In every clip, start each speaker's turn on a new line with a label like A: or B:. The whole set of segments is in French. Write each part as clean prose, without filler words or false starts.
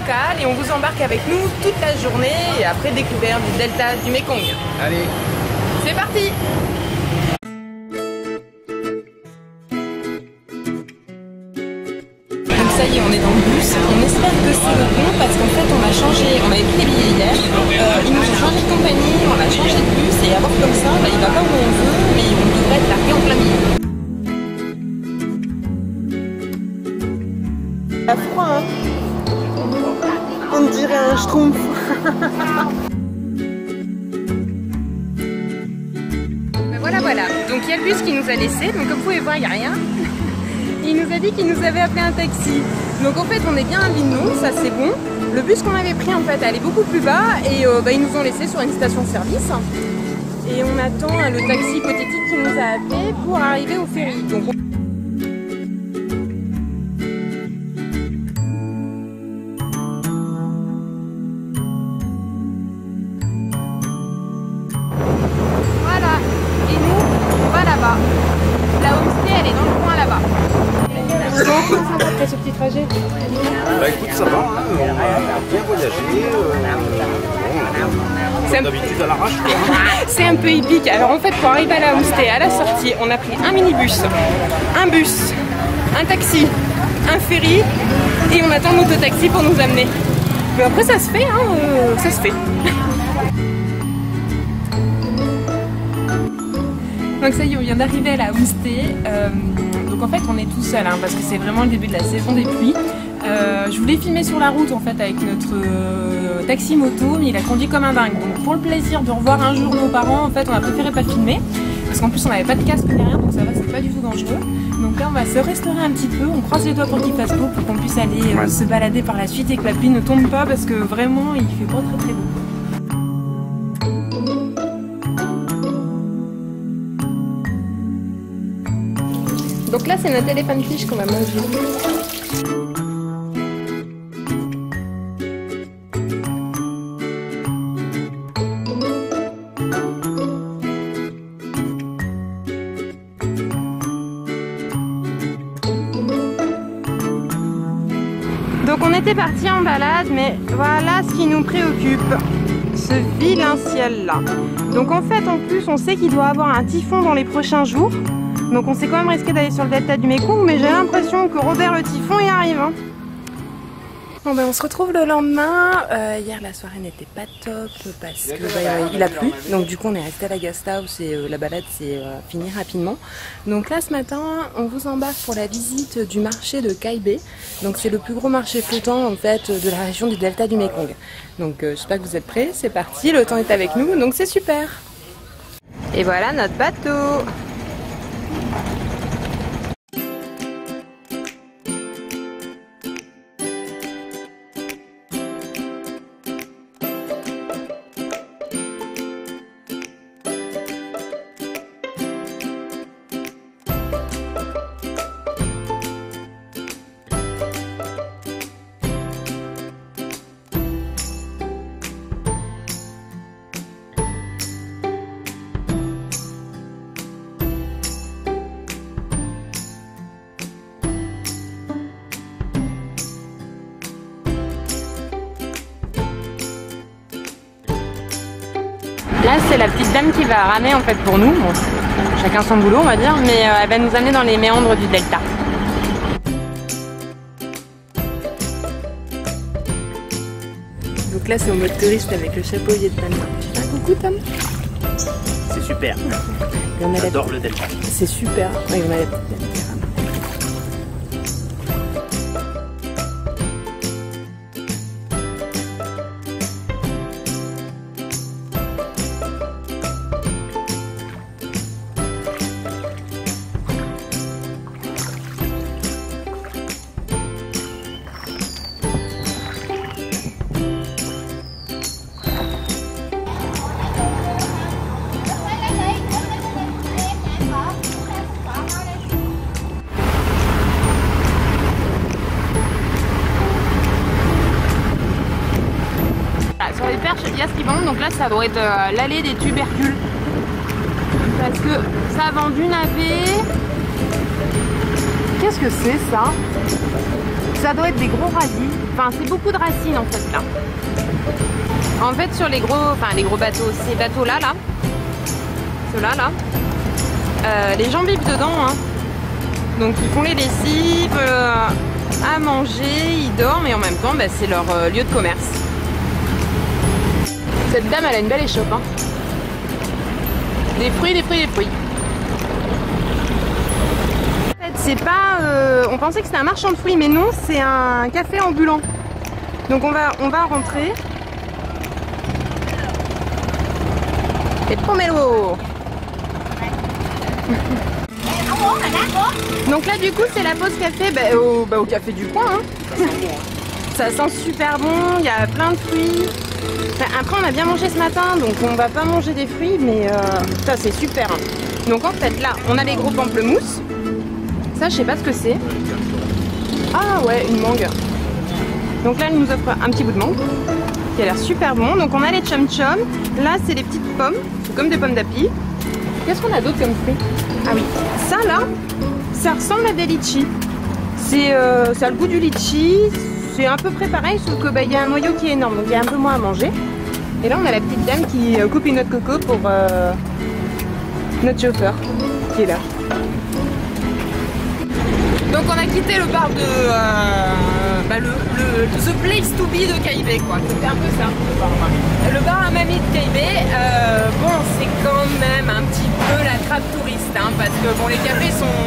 A: local et on vous embarque avec nous toute la journée et après découverte du delta du Mekong.
B: Allez,
A: c'est parti! Donc ça y est, on est dans le bus. On espère que c'est le bon parce qu'en fait on a changé, on avait pris les billets hier, ils nous ont changé de compagnie, on a changé de bus et à voir comme ça, il va pas où on veut mais on devrait être largué en plein milieu.
C: Il a froid, hein. On dirait un schtroumpf.
A: Voilà. Donc il y a le bus qui nous a laissé, donc comme vous pouvez voir, il n'y a rien. Il nous a dit qu'il nous avait appelé un taxi. Donc en fait, on est bien à Avignon, ça c'est bon. Le bus qu'on avait pris en fait allait beaucoup plus bas et ils nous ont laissé sur une station-service. Et on attend le taxi hypothétique qui nous a appelé pour arriver au ferry. Donc, la homestay elle est dans le coin là-bas. Comment ça va après ce petit trajet?
B: bah écoute, ça va, hein, on a bien voyagé, comme d'habitude à l'arrache.
A: C'est un peu épique. Alors en fait, pour arriver à la homestay, à la sortie, on a pris un minibus, un bus, un taxi, un ferry et on attend notre taxi pour nous amener. Mais après ça se fait, hein, ça se fait. Donc ça y est, on vient d'arriver à la homestay. Donc en fait on est tout seul hein, parce que c'est vraiment le début de la saison des pluies. Je voulais filmer sur la route en fait avec notre taxi moto, mais il a conduit comme un dingue. Donc pour le plaisir de revoir un jour nos parents, en fait on a préféré pas filmer. Parce qu'en plus on n'avait pas de casque ni rien, donc ça va, c'est pas du tout dangereux. Donc là on va se restaurer un petit peu, on croise les doigts pour qu'il fasse beau pour qu'on puisse aller se balader par la suite et que la pluie ne tombe pas parce que vraiment il fait pas très beau. Donc là c'est notre éléphant fish qu'on va manger. Donc on était parti en balade, mais voilà ce qui nous préoccupe, ce vilain ciel là. Donc en fait en plus on sait qu'il doit y avoir un typhon dans les prochains jours. Donc on s'est quand même risqué d'aller sur le delta du Mekong, mais j'ai l'impression que Robert le typhon y arrive. Hein. Bon ben on se retrouve le lendemain. Hier la soirée n'était pas top parce que il a plu. Donc du coup on est resté à la guest house et la balade s'est finie rapidement. Donc là ce matin on vous embarque pour la visite du marché de Kai Bay. Donc c'est le plus gros marché flottant en fait de la région du delta du Mekong. Donc j'espère que vous êtes prêts, c'est parti, le temps est avec nous donc c'est super. Et voilà notre bateau. Là c'est la petite dame qui va ramer en fait pour nous, bon, chacun son boulot on va dire, mais elle va nous amener dans les méandres du delta. Donc là c'est au mode touriste avec le chapeau vietnamien. Tu fais un coucou Tom?
B: C'est super, j'adore le delta.
A: C'est super, oui, on a la petite dame. Sur les perches, il y a ce qui vend, donc là ça doit être l'allée des tubercules. Parce que ça vend du navet. Qu'est-ce que c'est ça? Ça doit être des gros radis. Enfin, c'est beaucoup de racines en fait là. En fait, sur les gros bateaux, ces bateaux-là, ceux-là, les gens vivent dedans. Hein. Donc, ils font les lessives, à manger, ils dorment et en même temps, bah, c'est leur lieu de commerce. Cette dame, elle a une belle échoppe. Hein. Des fruits, des fruits, des fruits. En fait, c'est pas... on pensait que c'était un marchand de fruits, mais non, c'est un café ambulant. Donc, on va rentrer. Et pomelo. Donc là du coup c'est la pause café au café du coin. Hein. Ça sent super bon, il y a plein de fruits. Enfin, après on a bien mangé ce matin donc on va pas manger des fruits mais ça c'est super. Hein. Donc en fait là on a les gros pamplemousses. Ça je sais pas ce que c'est. Ah ouais une mangue. Donc là elle nous offre un petit bout de mangue qui a l'air super bon. Donc on a les chum-chum. Là c'est les petites pommes, c'est comme des pommes d'api. Qu'est-ce qu'on a d'autre comme fruits? Ah oui, ça là, ça ressemble à des litchis. Ça a le goût du litchi, c'est à peu près pareil, sauf que y a un noyau qui est énorme, donc il y a un peu moins à manger. Et là on a la petite dame qui coupe une noix de coco pour notre chauffeur qui est là. Donc on a quitté le bar de The Place to Be de Caïbé quoi, c'était un peu ça. Le bar à mamie de Caïbé, bon c'est quand même un petit peu la trappe touriste hein, parce que bon les cafés sont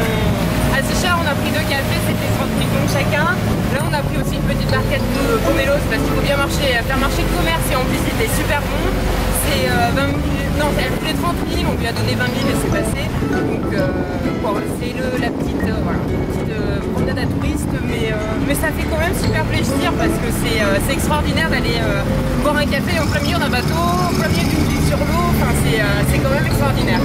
A: assez chers, on a pris 2 cafés, c'était 30 fricons chacun. Là on a pris aussi une petite barquette de pomelos parce qu'il faut bien faire marcher de commerce et en plus c'était super bon. C'est 20 000, non elle voulait 30 000, on lui a donné 20 000 et c'est passé. Donc bon, c'est la petite, promenade à touristes mais ça fait quand même super plaisir parce que c'est extraordinaire d'aller boire un café en plein milieu d'un bateau, en plein milieu d'une ville sur l'eau, enfin, c'est quand même extraordinaire.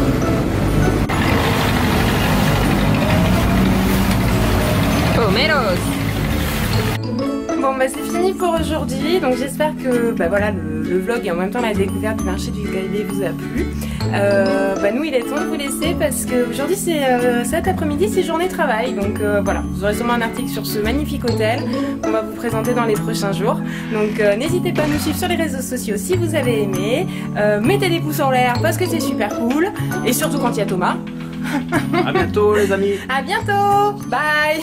A: Pomelos. Bon bah c'est fini pour aujourd'hui, donc j'espère que voilà, le vlog et en même temps la découverte du marché du Caïbé vous a plu. Nous il est temps de vous laisser parce qu'aujourd'hui cet après-midi c'est journée travail, donc voilà, vous aurez sûrement un article sur ce magnifique hôtel qu'on va vous présenter dans les prochains jours. Donc n'hésitez pas à nous suivre sur les réseaux sociaux si vous avez aimé, mettez des pouces en l'air parce que c'est super cool, et surtout quand il y a Thomas.
B: À bientôt les amis.
A: À bientôt, bye.